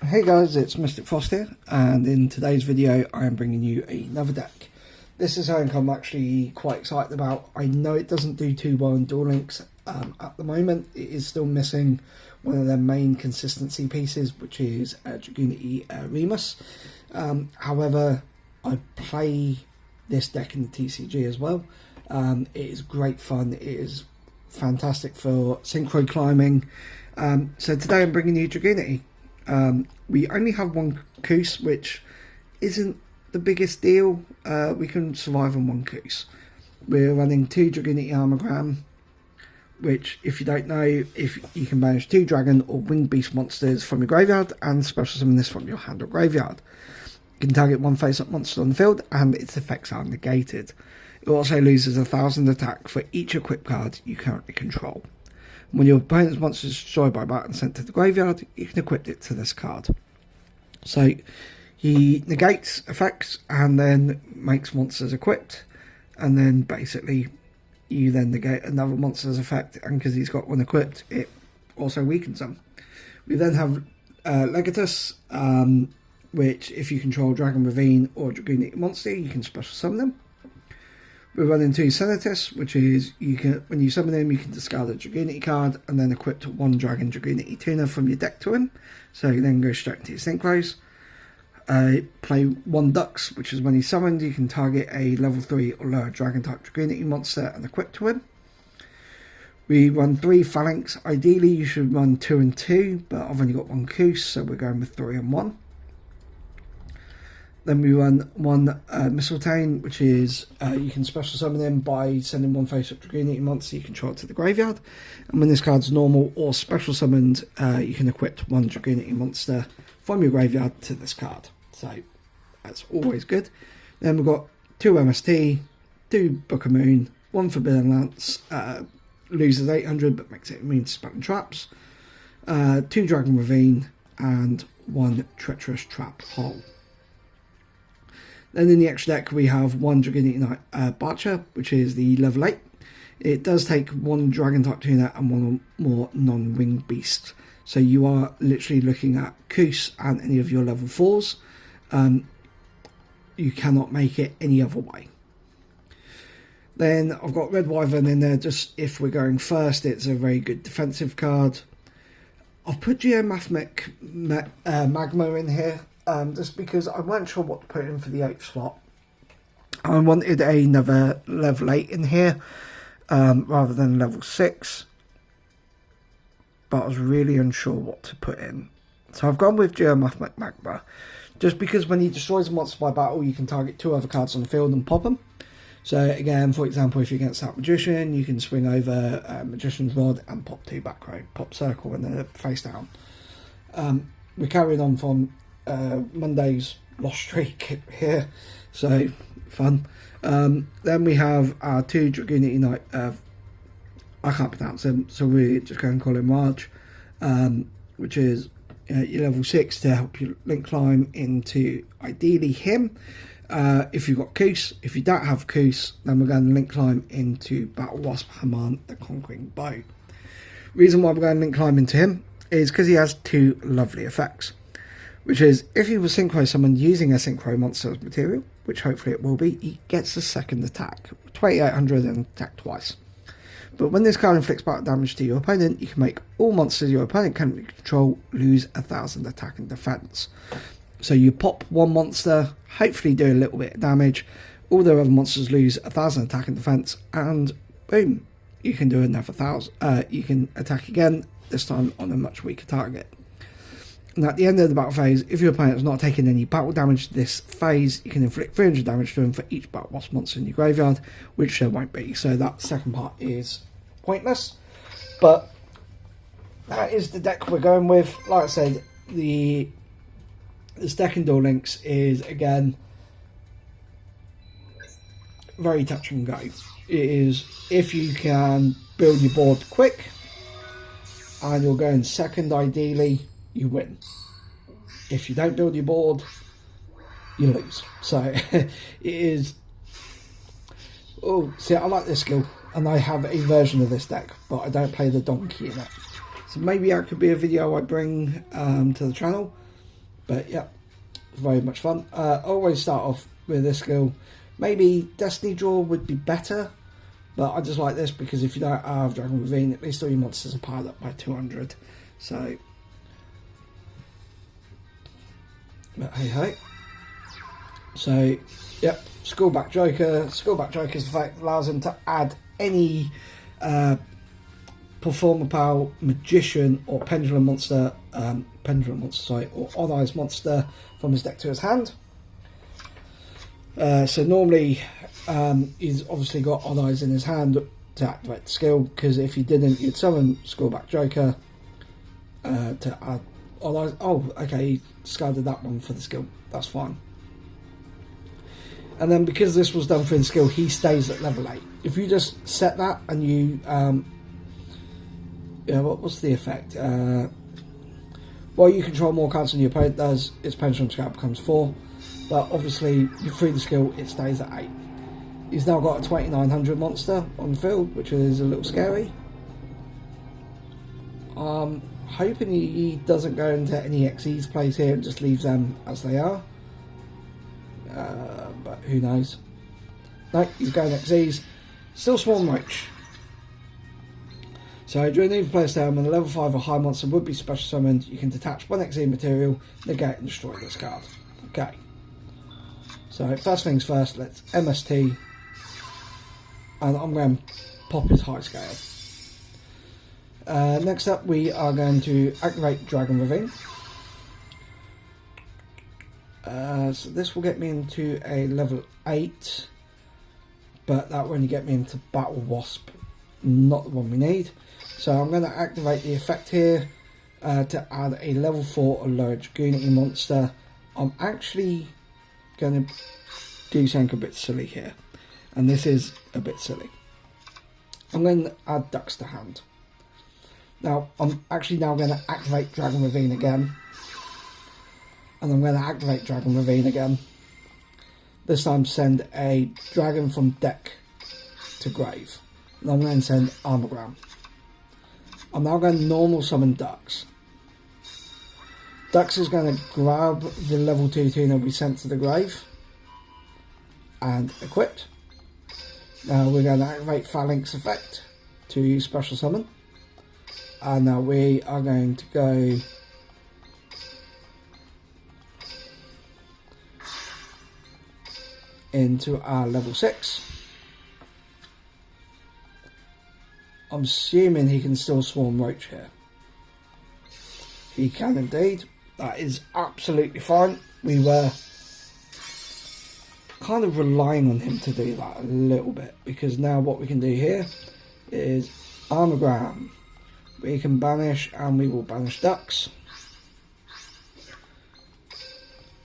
Hey guys, it's Mystic Frost here, and in today's video I am bringing you another deck. This is something I'm actually quite excited about. I know it doesn't do too well in Duel Links at the moment. It is still missing one of their main consistency pieces, which is Dragunity Remus. However, I play this deck in the TCG as well. It is great fun. It is fantastic for synchro climbing. So today I'm bringing you Dragunity. We only have one Koos, which isn't the biggest deal. We can survive on one Koos. We're running 2 Dragunity Armogram, which, if you don't know, if you can banish 2 dragon or winged beast monsters from your graveyard and special summon this from your hand or graveyard. You can target one face-up monster on the field and its effects are negated. It also loses 1000 attack for each equipped card you currently control. When your opponent's monster is destroyed by battle and sent to the graveyard, you can equip it to this card. So he negates effects and then makes monsters equipped, and then basically you then negate another monster's effect, and because he's got one equipped, it also weakens them. We then have Legatus, which if you control Dragon Ravine or Dragunity monster, you can special summon them. We're running 2 Senatus, which is when you summon him, you can discard a Dragunity card and then equip 1 Dragon Dragunity tuner from your deck to him. So you then go straight into your synchros. Play 1 Dux, which is when he's summoned, you can target a level 3 or lower Dragon type Dragunity monster and equip to him. We run 3 Phalanx. Ideally, you should run 2 and 2, but I've only got 1 Koos, so we're going with 3 and 1. Then we run 1 Mistletoe, which is you can special summon him by sending 1 face-up Dragunity monster you control to the graveyard. And when this card's normal or special summoned, you can equip 1 Dragunity monster from your graveyard to this card. So that's always good. Then we've got 2 MST, 2 Book of Moon, 1 Forbidden Lance, loses 800 but makes it immune to spell and traps, 2 Dragon Ravine, and 1 Treacherous Trap Hole. Then in the extra deck we have 1 Dragunity Barcher, which is the level 8. It does take 1 Dragon type tuner and 1 more non-winged beast. So you are literally looking at Koos and any of your level 4s. You cannot make it any other way. Then I've got Red Wyvern in there, just if we're going first, it's a very good defensive card. I've put Geomagma in here. Just because I weren't sure what to put in for the 8th slot. I wanted another level 8 in here rather than level 6, but I was really unsure what to put in. So I've gone with Geomagma, just because when he destroys a monster by battle, you can target 2 other cards on the field and pop them. So again, for example, if you're against that Magician, you can swing over Magician's Rod and pop 2 back row, pop Circle and then face down. We're carrying on from Monday's lost streak here, so fun. Then we have our 2 Dragunity Knight. I can't pronounce them, so we're just going to call him Raj, which is your level 6 to help you link climb into ideally him. If you've got Koos, if you don't have Koos, then we're going to link climb into Battle Wasp Haman, the Conquering Bow. Reason why we're going to link climb into him is because he has 2 lovely effects. Which is, if he was synchro summoned using a synchro monster as material, which hopefully it will be, he gets a 2nd attack, 2800 and attack twice. But when this card inflicts battle damage to your opponent, you can make all monsters your opponent currently control lose 1000 attack and defense. So you pop 1 monster, hopefully do a little bit of damage, all the other monsters lose 1000 attack and defense, and boom, you can do another 1000. You can attack again, this time on a much weaker target. And at the end of the battle phase, if your opponent has not taken any battle damage this phase, you can inflict 300 damage to them for each Battle Wasp monster in your graveyard, which there won't be. So that second part is pointless. But that is the deck we're going with. Like I said, this deck in Duel Links is, again, very touch and go. It is, if you can build your board quick, and you're going second ideally, you win. If you don't build your board, you lose. So it is. Oh, see, I like this skill, and I have a version of this deck, but I don't play the donkey in it. So maybe that could be a video I bring to the channel. But yeah, very much fun. Always start off with this skill. Maybe Destiny Draw would be better, but I just like this because if you don't have Dragon Ravine, at least all your monsters are piled up by 200. So, but hey ho. So, yep, Schoolback Joker. Schoolback Joker's effect allows him to add any Performer Power, Magician, or Pendulum monster, or Odd Eyes monster from his deck to his hand. So normally he's obviously got Odd Eyes in his hand to activate the skill, because if he didn't, you'd summon Schoolback Joker to add Odd Eyes. Oh, okay, he discarded that one for the skill. That's fine. And then because this was done for the skill, he stays at level 8. If you just set that and you what's the effect? While you control more cards than your opponent does, its pendulum scale becomes 4. But obviously, through the skill, it stays at 8. He's now got a 2900 monster on the field, which is a little scary. Hoping he doesn't go into any XE's plays here and just leaves them as they are. But who knows? No, he's going XE's. Still Swarm Roach. So during either player's turn, when a level 5 or high monster would be special summoned, you can detach one XE material, negate and destroy this card. Okay. So first things first, let's MST, and I'm going to pop his high scale. Next up, we are going to activate Dragon Ravine. So this will get me into a level 8, but that will only get me into Battle Wasp, not the one we need. So I'm going to activate the effect here to add a level 4 or lower Dragunity monster. I'm actually going to do something a bit silly here, and this is a bit silly. I'm going to add Ducks to hand. Now I'm actually now going to activate Dragon Ravine again, and I'm going to activate Dragon Ravine again. This time send a dragon from deck to grave, and I'm going to send Armogram. I'm now going to normal summon Ducks. Ducks is going to grab the level 2 tuner we sent to the grave and equipped. Now we're going to activate Phalanx effect to special summon, and now we are going to go into our level 6. I'm assuming he can still Swarm Roach here. He can indeed. That is absolutely fine. We were kind of relying on him to do that a little bit, because now what we can do here is Armogram. We can banish, and we will banish Ducks.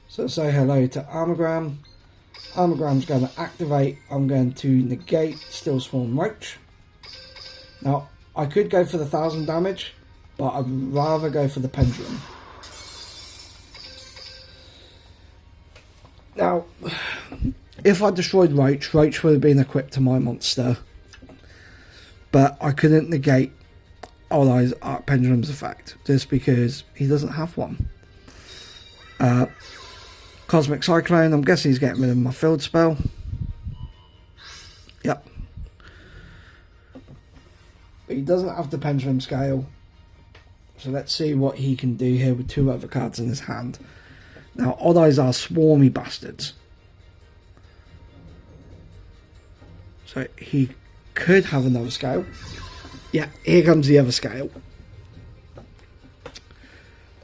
So say hello to Armogram. Armogram's going to activate. I'm going to negate Still Swarm Roach. Now, I could go for the 1000 damage, but I'd rather go for the Pendulum. Now, if I destroyed Roach, Roach would have been equipped to my monster, but I couldn't negate Odd Eyes Arc Pendulum's effect, just because he doesn't have one. Cosmic Cyclone, I'm guessing he's getting rid of my field spell. Yep. But he doesn't have the Pendulum Scale, so let's see what he can do here with 2 other cards in his hand. Now, Odd Eyes are swarmy bastards, so he could have another scale. Yeah, here comes the other scale.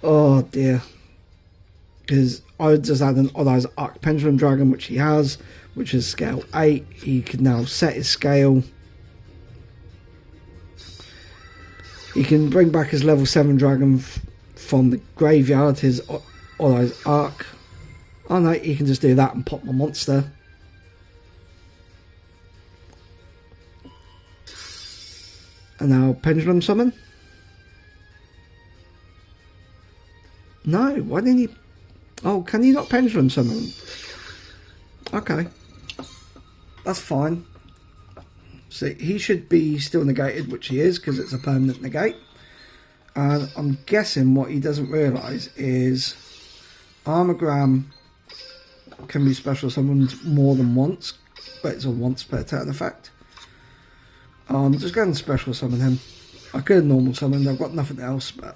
Oh dear. Because I would just add an Odd Eyes Arc Pendulum Dragon, which he has, which is scale 8. He can now set his scale. He can bring back his level 7 dragon from the graveyard, his Odd Eyes Arc. Oh no, he can just do that and pop my monster. And now Pendulum Summon. No, why didn't he? Oh, can he not Pendulum Summon? Okay, that's fine. So he should be still negated, which he is, because it's a permanent negate. And I'm guessing what he doesn't realise is Armogram can be special summoned more than once, but it's a once per turn effect. I'm just going to special summon him. I could have normal summoned, I've got nothing else, but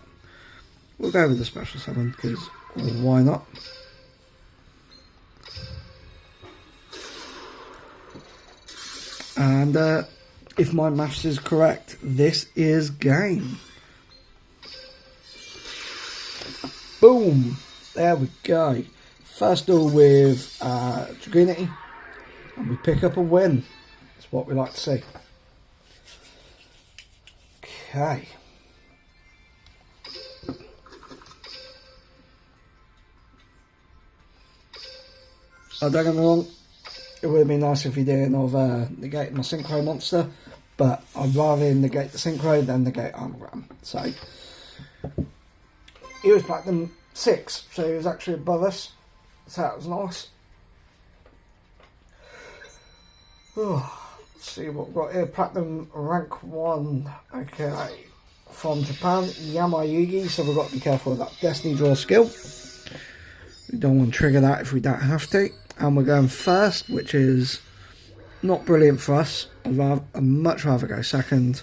we'll go with the special summon because why not? And if my maths is correct, this is game. Boom! There we go. First duel with Dragunity, and we pick up a win. That's what we like to see. Okay. Don't get me wrong, it would have been nice if he didn't have negated my synchro monster, but I'd rather negate the synchro than negate Armogram. So he was platinum 6, so he was actually above us, so that was nice. Let's see what we've got here. Platinum rank 1, okay, from Japan, Yamayugi, so we've got to be careful with that Destiny Draw skill. We don't want to trigger that if we don't have to. And we're going first, which is not brilliant for us. I'd much rather go second,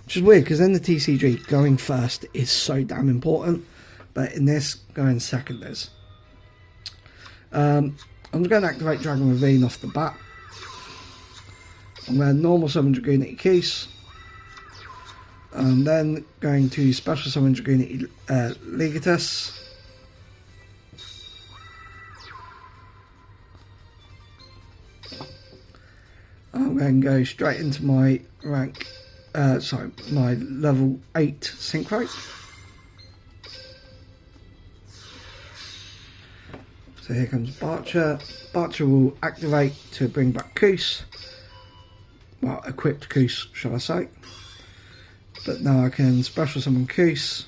which is weird because in the TCG, going first is so damn important, but in this, going second is. I'm just going to activate Dragon Ravine off the bat. I'm going to normal summon Dragunity Keys. I'm then going to special summon Dragunity Legatus. I'm going to go straight into my rank, my level 8 synchro. So here comes Barcher. Barcher will activate to bring back Koos. Well, equipped Koos, shall I say. But now I can special summon Koos.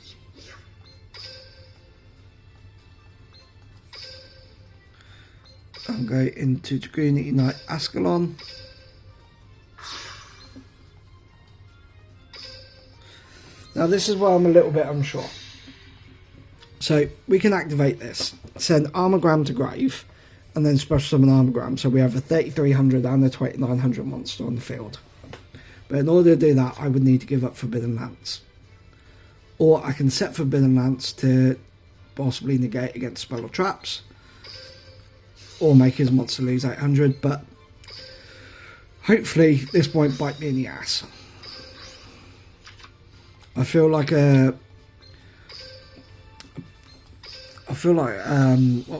I'll go into Dragunity Knight Ascalon. Now this is where I'm a little bit unsure. So we can activate this, send Armogram to grave, and then special summon Armogram. So we have a 3300 and a 2900 monster on the field. But in order to do that, I would need to give up Forbidden Lance. Or I can set Forbidden Lance to possibly negate against spell or traps. Or make his monster lose 800, but hopefully this won't bite me in the ass. I feel like what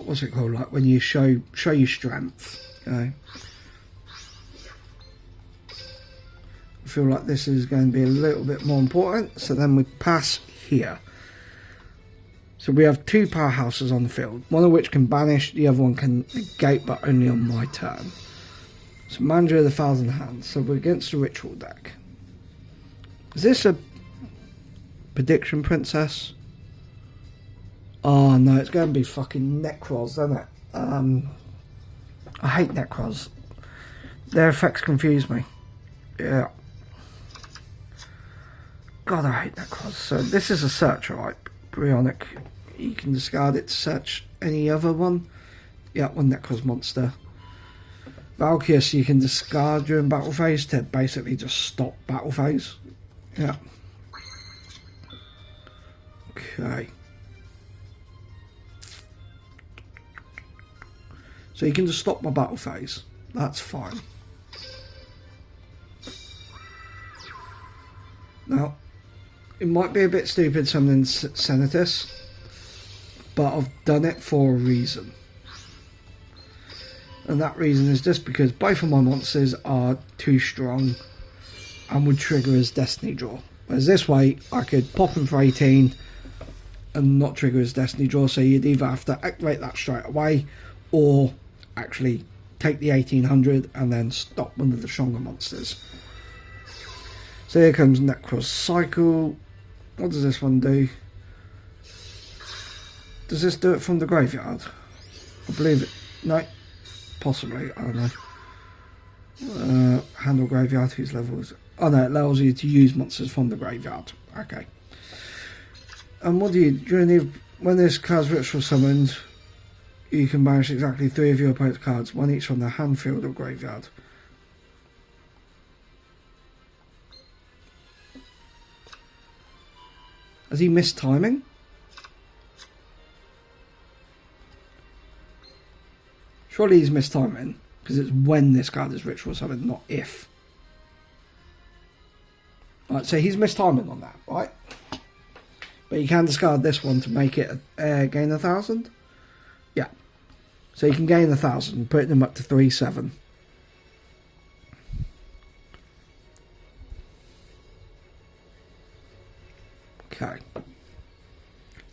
was it called? Like when you show your strength, you know. I feel like this is going to be a little bit more important. So then we pass here. So we have two powerhouses on the field, one of which can banish, the other one can negate, but only on my turn. So Manager of the Thousand Hands. So we're against the Ritual deck. Is this a Prediction Princess? Oh no, it's going to be fucking Necros, isn't it? I hate Necros. Their effects confuse me. Yeah. God, I hate Necros. So this is a searcher, right? Bryonic. You can discard it to search any other one. Yeah, one Necros monster. Valkyus you can discard during battle phase to basically just stop battle phase. Yeah. Okay. So you can just stop my battle phase. That's fine. Now, it might be a bit stupid summoning Senatus, but I've done it for a reason. And that reason is just because both of my monsters are too strong and would trigger his Destiny Draw. Whereas this way, I could pop him for 18 and not trigger his Destiny Draw, so you'd either have to activate that straight away or actually take the 1800 and then stop one of the stronger monsters. So here comes Necros Cycle. What does this one do? Does this do it from the graveyard? I believe it. No. Possibly. I don't know. Handle graveyard. Whose level is it? Oh no, it allows you to use monsters from the graveyard. Okay. And what do you need when this card's ritual summoned? You can banish exactly 3 of your opponent's cards, 1 each from their hand, field, or graveyard. Has he missed timing? Surely he's missed timing, because it's when this card is ritual summon, not if. Right, so he's missed timing on that, right? But you can discard this one to make it gain 1,000. Yeah. So you can gain 1,000, putting them up to 3/7. Okay.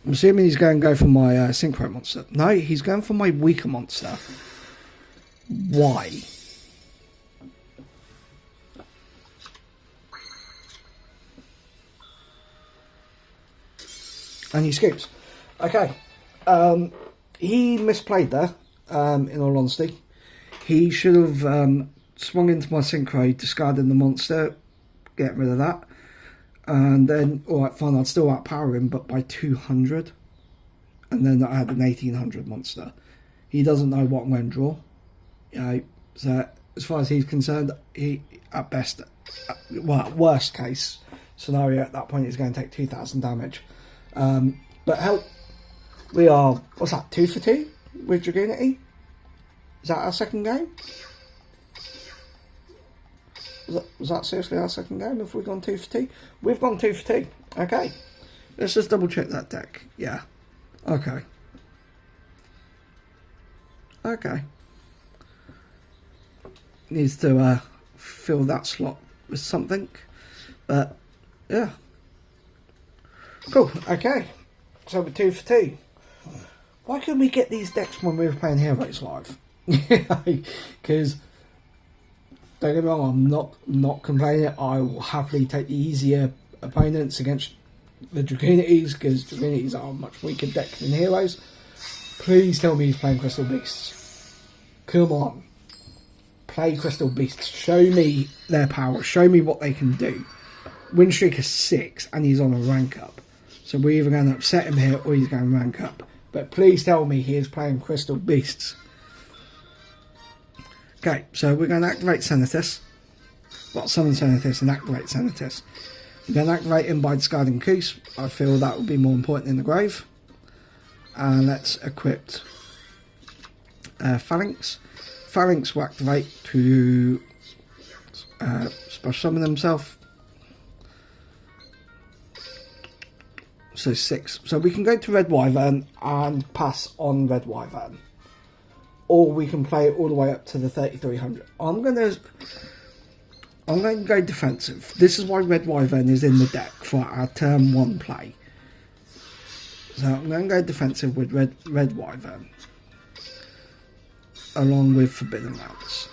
I'm assuming he's going to go for my synchro monster. No, he's going for my weaker monster. Why? And he scoops. Okay. He misplayed there, in all honesty. He should have swung into my synchro, discarding the monster, get rid of that. And then, alright, fine, I'd still outpower him, but by 200. And then I had an 1800 monster. He doesn't know what I'm going to draw. You know, so as far as he's concerned, he, at best, well, worst case scenario at that point, he's going to take 2,000 damage. But help, we are, what's that, 2 for 2 with Dragunity? Is that our second game? Was that seriously our second game? Have we gone 2 for 2? We've gone 2 for 2. Okay. Let's just double check that deck. Yeah. Okay. Okay. Needs to fill that slot with something. But, yeah. Cool. Okay. So we're 2 for 2. Why couldn't we get these decks when we were playing Heroes Live? Because... don't get me wrong, I'm not complaining. I will happily take the easier opponents against the Dragunities, because Dragunities are a much weaker deck than Heroes. Please tell me he's playing Crystal Beasts. Come on. Play Crystal Beasts. Show me their power. Show me what they can do. Win streak is 6 and he's on a rank up. So we're either going to upset him here or he's going to rank up. But please tell me he is playing Crystal Beasts. Okay, so we're going to activate Senatus. Well, summon Senatus and activate Senatus. We're going to activate him by discarding Koos. I feel that would be more important in the grave. And let's equip Phalanx. Phalanx will activate to special summon himself. So 6. So we can go to Red Wyvern and pass on Red Wyvern. Or we can play it all the way up to the 3300. I'm going to go defensive. This is why Red Wyvern is in the deck for our turn 1 play. So I'm going to go defensive with Red Wyvern. Along with Forbidden Lance.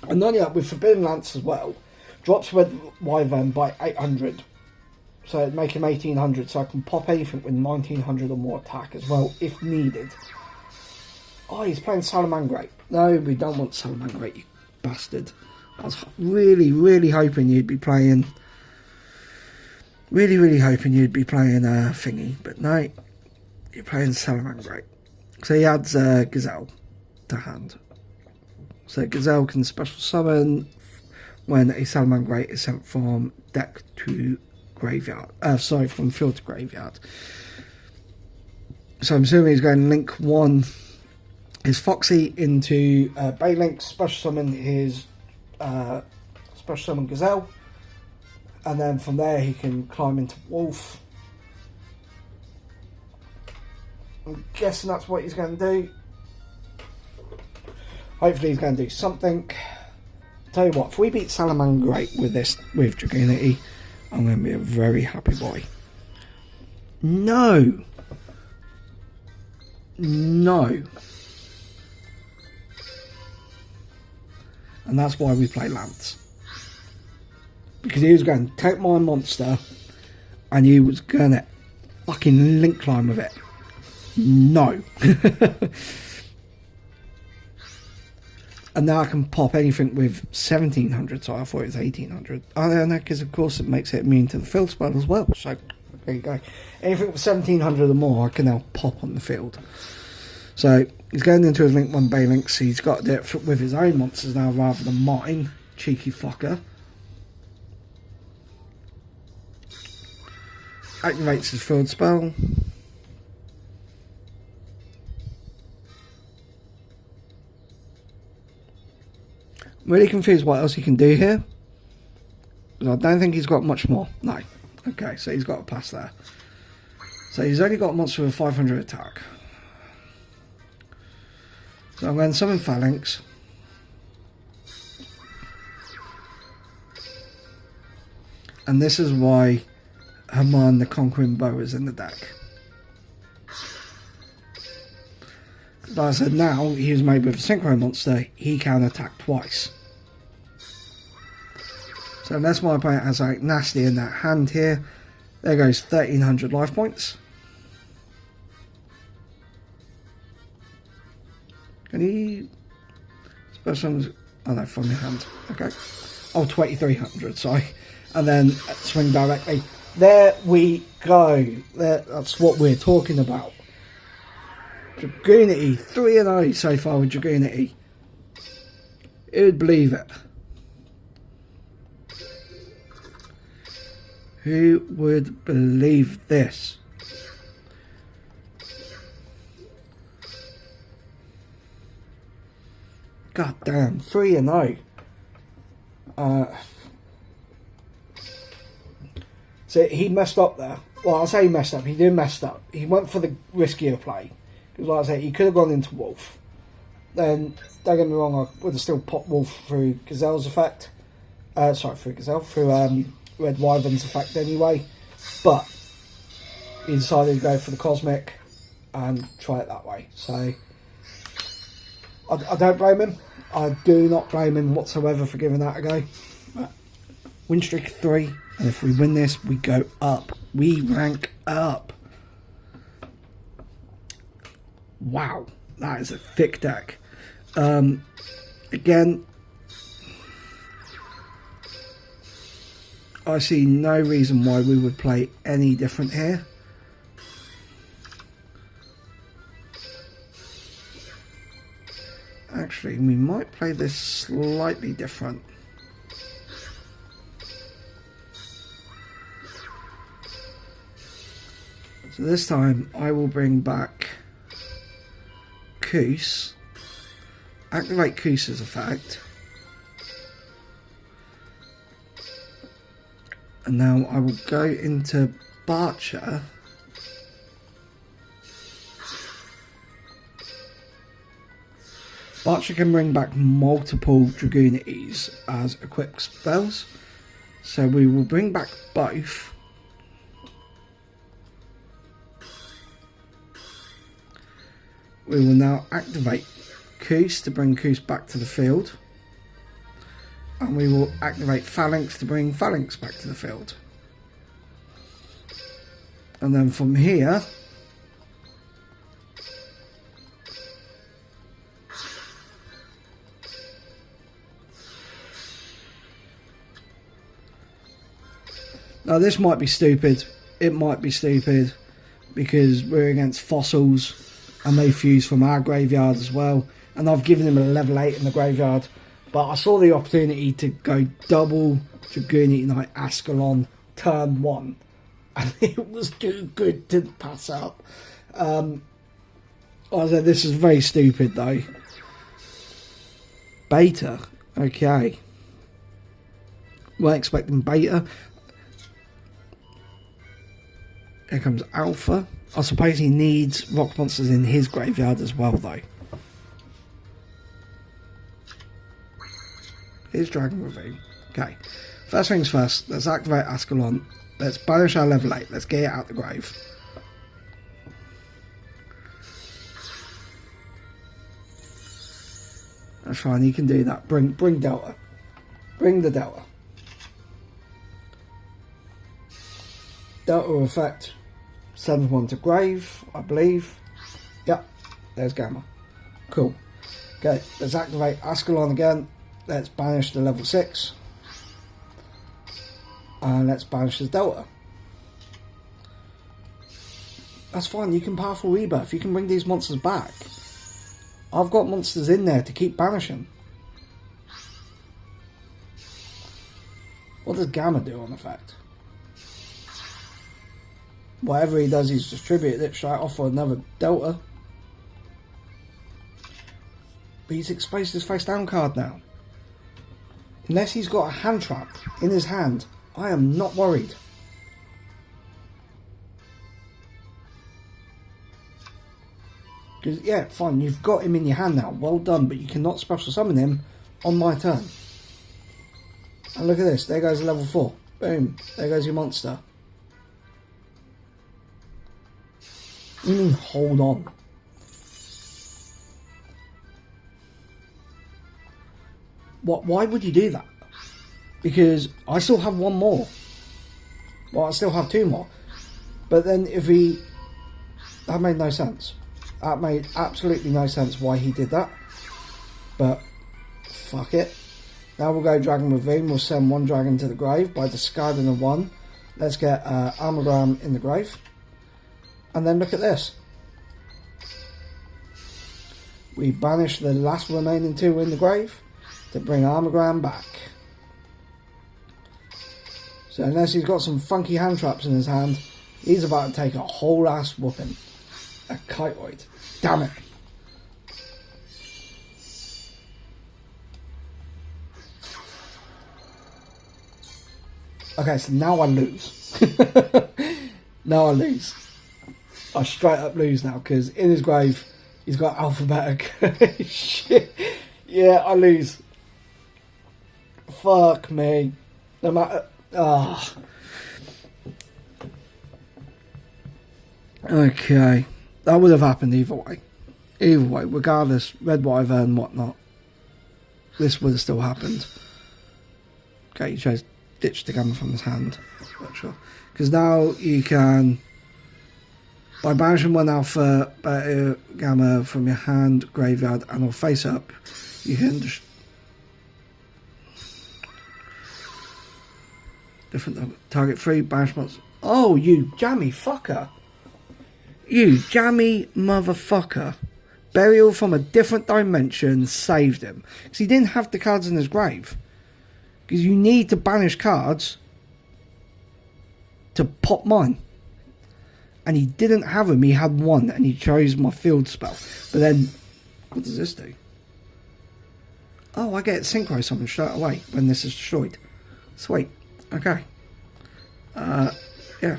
And not only that, with Forbidden Lance as well, drops Red Wyvern by 800. So it'd make him 1800, so I can pop anything with 1900 or more attack as well, if needed. Oh, he's playing Salamangreat. No, we don't want Salamangreat, you bastard. I was really, really hoping you'd be playing... Really hoping you'd be playing Thingy, but no, you're playing Salamangreat. So he adds Gazelle to hand. So Gazelle can special summon when a Salamangreat is sent from deck to graveyard. Sorry, from field to graveyard. So I'm assuming he's going to link one... his Foxy into Baylink, special summon his special summon Gazelle, and then from there he can climb into Wolf. I'm guessing that's what he's going to do. Hopefully he's going to do something. Tell you what, if we beat Salamangreat with Dragunity, I'm going to be a very happy boy. No. And that's why we play Lance. Because he was going to take my monster and he was going to fucking link climb with it. No. And now I can pop anything with 1700, so I thought it was 1800. Oh, no, because of course it makes it immune to the field spell as well. So there you go. Anything with 1700 or more I can now pop on the field. So he's going into his Link 1 Balinks. He's got to do it with his own monsters now rather than mine. Cheeky fucker. Activates his field spell. Really confused what else he can do here. I don't think he's got much more. No. Okay, so he's got a pass there. So he's only got a monster with 500 attack. So I'm going to summon Phalanx. And this is why Haman the Conquering Bow is in the deck. Like I said, now he was made with a Synchro monster, he can attack twice. So unless my opponent has like nasty in that hand here, there goes 1300 life points. Can he... Special... Oh no, from your hand. Okay. Oh, 2300, sorry. And then swing directly. There we go. That's what we're talking about. Dragunity, 3-0 so far with Dragunity. Who would believe it? Who would believe this? God damn, 3-0. So he messed up there. Well, I'll say he messed up. He did mess up. He went for the riskier play. Because like I say, he could have gone into Wolf. Then, don't get me wrong, I would have still popped Wolf through Gazelle's effect. Sorry, through Gazelle. Through Red Wyvern's effect anyway. But he decided to go for the Cosmic and try it that way. So, I don't blame him. I do not blame him whatsoever for giving that a go. Win streak 3. And if we win this, we go up. We rank up. Wow, that is a thick deck. Again, I see no reason why we would play any different here. Actually, we might play this slightly different. So this time I will bring back Koos, activate Koos's effect, and now I will go into Barcher. Barcher can bring back multiple Dragunities as equipped spells, so we will bring back both. We will now activate Koos to bring Koos back to the field. And we will activate Phalanx to bring Phalanx back to the field. And then from here, now this might be stupid. It might be stupid because we're against fossils. And they fuse from our graveyard as well. And I've given him a level 8 in the graveyard. But I saw the opportunity to go double Dragunity Knight Ascalon turn 1. And it was too good to pass up. I said, this is very stupid though. Beta. Okay. Weren't expecting beta. Here comes Alpha. I suppose he needs rock monsters in his graveyard as well, though. Here's Dragon Ravine. Okay. First things first, let's activate Ascalon. Let's banish our level 8. Let's get it out the grave. That's fine, you can do that. Bring Delta. Bring the Delta. Delta effect. Sends one to grave, I believe. Yep, there's Gamma. Cool. Okay, let's activate Ascalon again. Let's banish the level 6. And let's banish the Delta. That's fine, you can powerful rebirth. You can bring these monsters back. I've got monsters in there to keep banishing. What does Gamma do on effect? Whatever he does, he's distributed it straight off for another Delta. But he's exposed his face down card now. Unless he's got a hand trap in his hand, I am not worried. Because, yeah, fine, you've got him in your hand now. Well done, but you cannot special summon him on my turn. And look at this. There goes level 4. Boom. There goes your monster. You mean hold on? Why would you do that? Because I still have one more. Well, I still have 2 more. But then if he... That made no sense. That made absolutely no sense why he did that. But, fuck it. Now we'll go Dragon Ravine. We'll send 1 dragon to the grave by discarding a 1. Let's get Armogram in the grave. And then look at this. We banish the last remaining 2 in the grave to bring Armogram back. So unless he's got some funky hand traps in his hand, he's about to take a whole ass whooping. A Kiteoid. Damn it. Okay, so now I lose. Now I lose. I straight up lose now because in his grave he's got alphabetic. Shit. Yeah, I lose. Fuck me. No matter. Okay. That would have happened either way. Either way, regardless, Red Wyvern, whatnot. This would have still happened. Okay, he chose ditch the Gamma from his hand. Because now you can, by banishing 1 alpha beta Gamma from your hand, graveyard, and or face up, you can just different target 3 banish monsters. Oh, you jammy fucker! You jammy motherfucker! Burial from a different dimension saved him because he didn't have the cards in his grave. Because you need to banish cards to pop mine. And he didn't have them, he had 1 and he chose my field spell. But then, what does this do? Oh, I get synchro summon straight away when this is destroyed. Sweet. Okay. Yeah.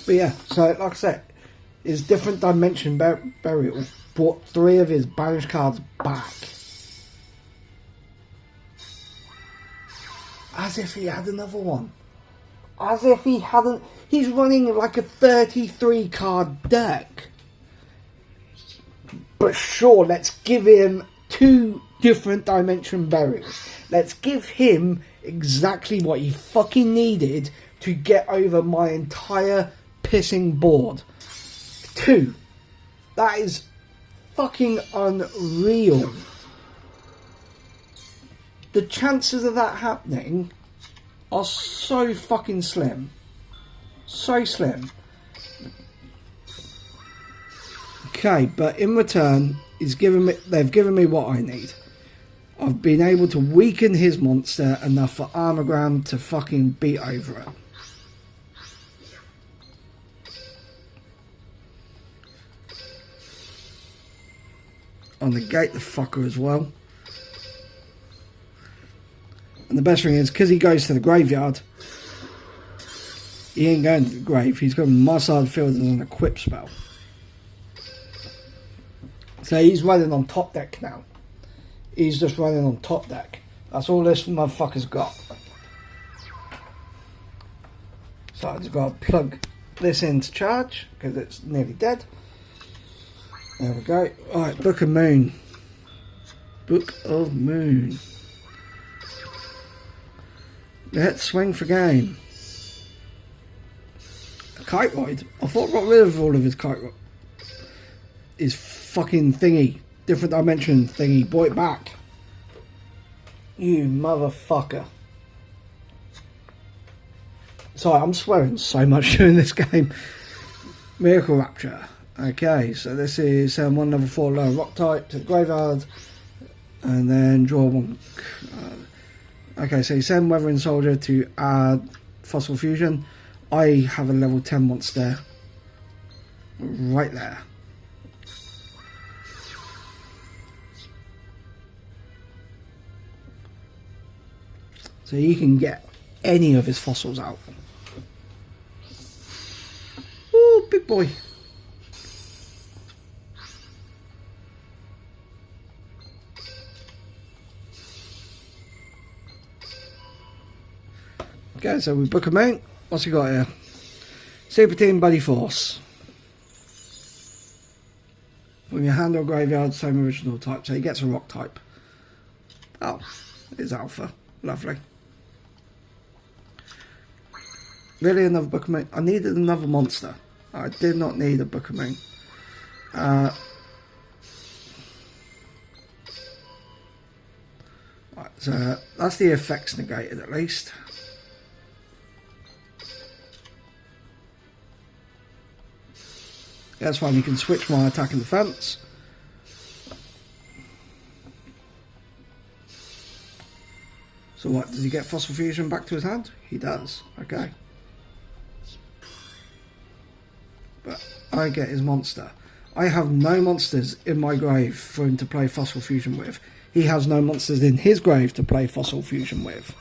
But yeah, so like I said, his different dimension burial brought 3 of his banished cards back. As if he had another one. As if he hadn't. He's running like a 33 card deck. But sure, let's give him 2 different dimension burials. Let's give him exactly what he fucking needed to get over my entire pissing board. 2. That is fucking unreal. The chances of that happening are so fucking slim. So slim. Okay, but in return, they've given me what I need. I've been able to weaken his monster enough for Armogram to fucking beat over it. I'll negate the fucker as well. And the best thing is, because he goes to the graveyard, he ain't going to the grave. He's going to my side of the field as an equip spell. So he's running on top deck now. He's just running on top deck. That's all this motherfucker's got. So I just got to plug this in to charge, because it's nearly dead. There we go. Alright, Book of Moon. Book of Moon. Let's swing for game. A Kiteoid? I thought I got rid of all of his Kiteoid. His fucking thingy. Different dimension thingy. Brought it back. You motherfucker. Sorry, I'm swearing so much during this game. Miracle Rapture. Okay, so this is send 1 level 4 lower rock type to the graveyard. And then draw 1. Okay, so you send Weathering Soldier to add Fossil Fusion. I have a level 10 monster right there. So you can get any of his fossils out. Ooh, big boy. Okay, so we book him out. What's he got here? Super Team Buddy Force. From your hand or graveyard, same original type. So he gets a rock type. Oh, it's alpha. Lovely. Really, another book of moon? I needed another monster. I did not need a book of moon. Right, so that's the effects negated at least. That's fine, you can switch my attack and defense. So what, does he get Fossil Fusion back to his hand? He does, okay. But I get his monster. I have no monsters in my grave for him to play Fossil Fusion with. He has no monsters in his grave to play Fossil Fusion with.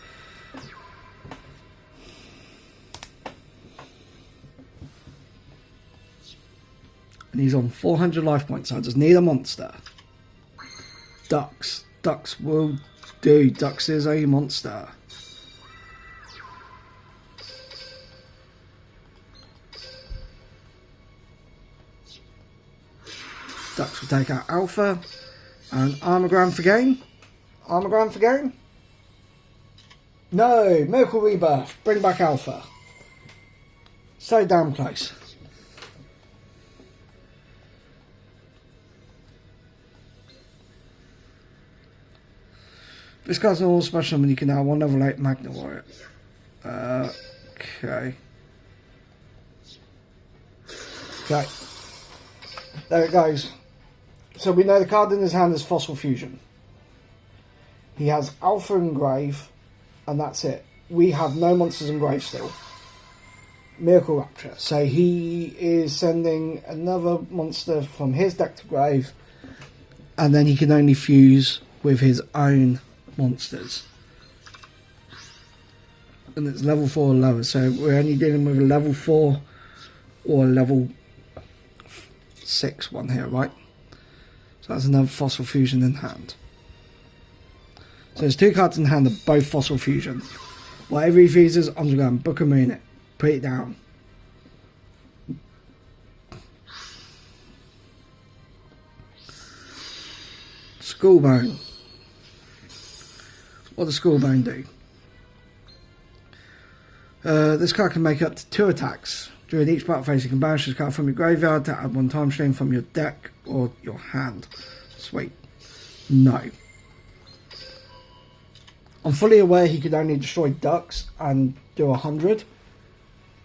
And he's on 400 life points, so I just need a monster. Ducks. Ducks will do. Ducks is a monster. Ducks will take out Alpha. And Armogram for game. Armogram for game. No, Miracle Rebirth. Bring back Alpha. So damn close. This guy's an all special and you can now 1 level 8 Magna Warrior. Okay. Okay. There it goes. So we know the card in his hand is Fossil Fusion. He has Alpha and Grave, and that's it. We have no monsters in Grave still. Miracle Rapture. So he is sending another monster from his deck to Grave, and then he can only fuse with his own monsters. And it's level 4 or lower, so we're only dealing with a level 4 or a level 6 one here, right? So that's another Fossil Fusion in hand. So there's 2 cards in hand of both Fossil Fusion. Whatever he fuses, I'm just going to book a moon it. Put it down. Skullbone. What does Skullbone do? This card can make up to 2 attacks. During each battle phase, you can banish this card from your graveyard to add 1 time stream from your deck or your hand. Sweet. No. I'm fully aware he could only destroy ducks and do 100.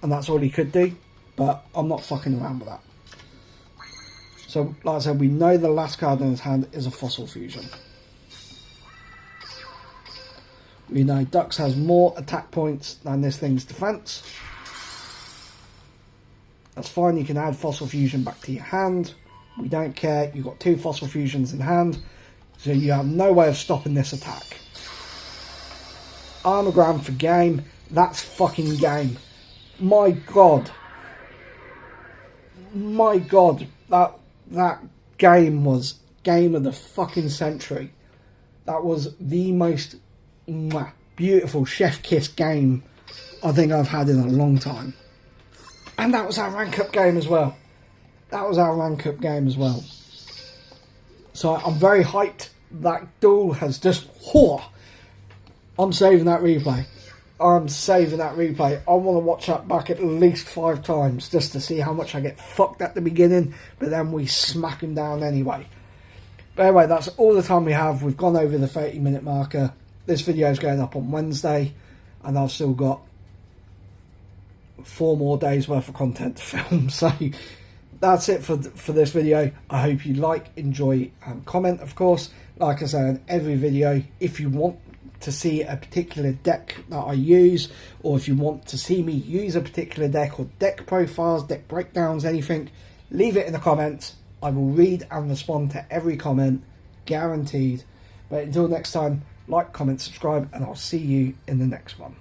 And that's all he could do. But I'm not fucking around with that. So, like I said, we know the last card in his hand is a Fossil Fusion. We know Ducks has more attack points than this thing's defense. That's fine, you can add Fossil Fusion back to your hand. We don't care, you've got 2 Fossil Fusions in hand. So you have no way of stopping this attack. Armogram for game. That's fucking game. My god. My god. That game was game of the fucking century. That was the most beautiful chef kiss game I think I've had in a long time. And that was our rank up game as well. That was our rank up game as well. So I'm very hyped. That duel has just... I'm saving that replay. I'm saving that replay. I want to watch that back at least 5 times just to see how much I get fucked at the beginning, but then we smack him down anyway. But anyway, that's all the time we have. We've gone over the 30-minute marker. This video is going up on Wednesday, and I've still got 4 more days worth of content to film. So that's it for this video. I hope you like, enjoy, and comment, of course. Like I say in every video, if you want to see a particular deck that I use, or if you want to see me use a particular deck, or deck profiles, deck breakdowns, anything, leave it in the comments. I will read and respond to every comment, guaranteed. But until next time, like, comment, subscribe, and I'll see you in the next one.